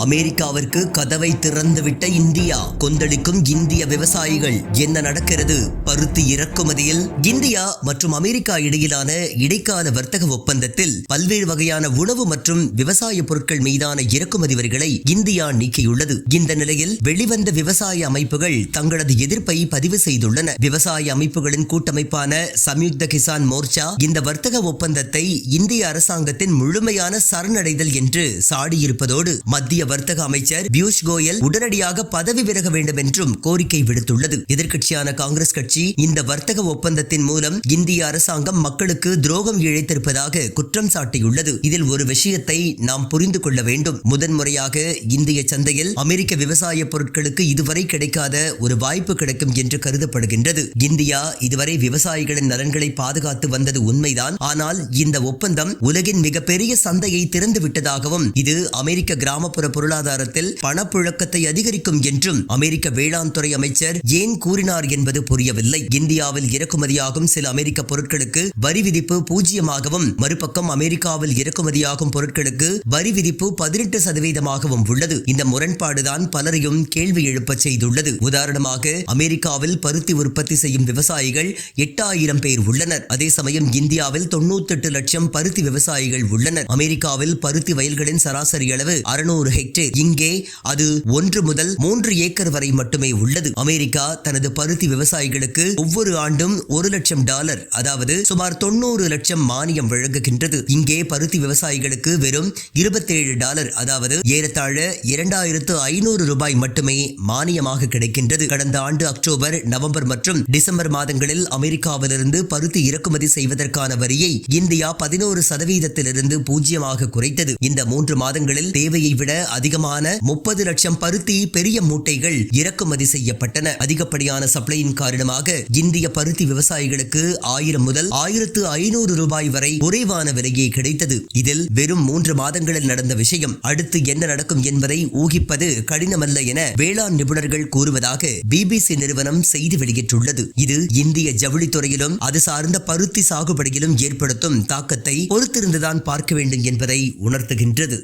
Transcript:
அமெரிக்காவிற்கு கதவை திறந்துவிட்ட இந்தியா. கொந்தளிக்கும் இந்திய விவசாயிகள். என்ன நடக்கிறது? பருத்தி இறக்குமதியில் இந்தியா மற்றும் அமெரிக்கா இடையிலான இடைக்கால வர்த்தக ஒப்பந்தத்தில் பல்வேறு வகையான உணவு மற்றும் விவசாய பொருட்கள் மீதான இறக்குமதி வரிகளை இந்தியா நீக்கியுள்ளது. இந்த நிலையில் வெளிவந்த விவசாய அமைப்புகள் தங்களது எதிர்ப்பை பதிவு செய்துள்ளன. விவசாய அமைப்புகளின் கூட்டமைப்பான சம்யுக்த கிசான் மோர்ச்சா இந்த வர்த்தக ஒப்பந்தத்தை இந்திய அரசாங்கத்தின் முழுமையான சரணடைதல் என்று சாடியிருப்பதோடு மத்திய வர்த்தக அமைச்சர் பியூஷ் கோயல் உடனடியாக பதவி விலக வேண்டும் என்றும் கோரிக்கை விடுத்துள்ளது. எதிர்க்கட்சியான காங்கிரஸ் கட்சி இந்த வர்த்தக ஒப்பந்தத்தின் மூலம் இந்திய அரசாங்கம் மக்களுக்கு துரோகம் இழைத்திருப்பதாக குற்றம் சாட்டியுள்ளது. இதில் ஒரு விஷயத்தை நாம் புரிந்து கொள்ள வேண்டும். முதன்முறையாக இந்திய சந்தையில் அமெரிக்க விவசாய பொருட்களுக்கு இதுவரை கிடைக்காத ஒரு வாய்ப்பு கிடைக்கும் என்று கருதப்படுகின்றது. இந்தியா இதுவரை விவசாயிகளின் நலன்களை பாதுகாத்து வந்தது உண்மைதான். ஆனால் இந்த ஒப்பந்தம் உலகின் மிகப்பெரிய சந்தையை திறந்து விட்டதாகவும் இது அமெரிக்க கிராமப்புற பொருளாதாரத்தில் பணப்புழக்கத்தை அதிகரிக்கும் என்றும் அமெரிக்க வேளாண் துறை அமைச்சர் ஏன் கூறினார் என்பது புரியவில்லை. இந்தியாவில் இறக்குமதியாகும் சில அமெரிக்க பொருட்களுக்கு வரி விதிப்பு 0ஆகவும் மறுபக்கம் அமெரிக்காவில் இறக்குமதியாகும் பொருட்களுக்கு வரி விதிப்பு 18%ஆகவும் உள்ளது. இந்த முரண்பாடுதான் பலரையும் கேள்வி எழுப்ப செய்துள்ளது. உதாரணமாக அமெரிக்காவில் பருத்தி உற்பத்தி செய்யும் விவசாயிகள் 8000 பேர் உள்ளனர். அதே சமயம் இந்தியாவில் 98 லட்சம் பருத்தி விவசாயிகள் உள்ளனர். அமெரிக்காவில் பருத்தி வயல்களின் சராசரி அளவு 600 ஹெக்டேர். இங்கே அது 1 முதல் 3 ஏக்கர் வரை மட்டுமே உள்ளது. அமெரிக்கா தனது பருத்தி விவசாயிகளுக்கு ஒவ்வொரு ஆண்டும் $1 லட்சம், அதாவது சுமார் 90 லட்சம் மானியம் வழங்குகின்றது. இங்கே பருத்தி விவசாயிகளுக்கு வெறும் $27, அதாவது ஏறத்தாழ 2500 ரூபாய் மட்டுமே மானியமாக கிடைக்கின்றது. கடந்த ஆண்டு அக்டோபர், நவம்பர் மற்றும் டிசம்பர் மாதங்களில் அமெரிக்காவிலிருந்து பருத்தி இறக்குமதி செய்வதற்கான வரியை இந்தியா 11%இலிருந்து 0ஆக குறைத்தது. இந்த 3 மாதங்களில் தேவையை விட அதிகமான 30 லட்சம் பருத்தி பெரிய மூட்டைகள் இறக்குமதி செய்யப்பட்டன. அதிகப்படியான சப்ளையின் காரணமாக இந்திய பருத்தி விவசாயிகளுக்கு 1000 முதல் 1500 ரூபாய் வரை குறைவான விலையே கிடைத்தது. இதில் வெறும் 3 மாதங்களில் நடந்த விஷயம். அடுத்து என்ன நடக்கும் என்பதை ஊகிப்பது கடினமல்ல என வேளாண் நிபுணர்கள் கூறுவதாக BBC நிறுவனம் செய்தி வெளியிட்டுள்ளது. இது இந்திய ஜவுளித்துறையிலும் அது சார்ந்த பருத்தி சாகுபடியிலும் ஏற்படுத்தும் தாக்கத்தை பொறுத்திருந்துதான் பார்க்க வேண்டும் என்பதை உணர்த்துகின்றது.